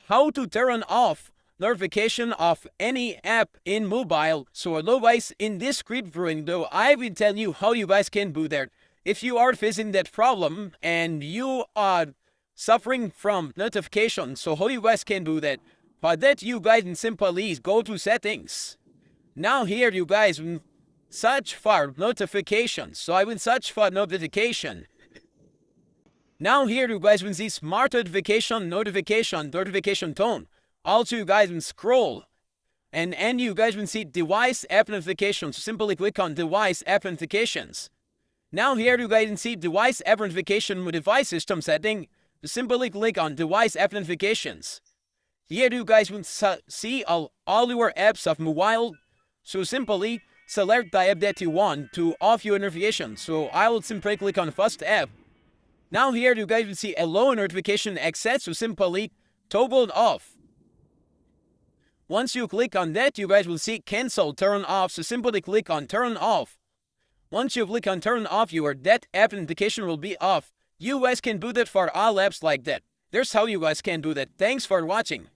how to turn off notification of any app in mobile. So hello guys, in this script window, I will tell you how you guys can do that. If you are facing that problem and you are suffering from notification, so how you guys can do that? For that, you guys can simply go to settings. Now here you guys search for notifications. So I will search for notification. Now here you guys will see smart notification tone. Also you guys will scroll and you guys will see device app notifications. Simply click on device app notifications. Now here you guys can see device app notification with device system setting. Simply click on device app notifications. Here you guys will see all your apps of mobile. So simply select the app that you want to off your notifications. So I will simply click on first app. Now here you guys will see allow notification access, so simply toggle off. Once you click on that, you guys will see cancel turn off, so simply click on turn off. Once you click on turn off, your that app notification will be off. You guys can do that for all apps like that. There's how you guys can do that. Thanks for watching.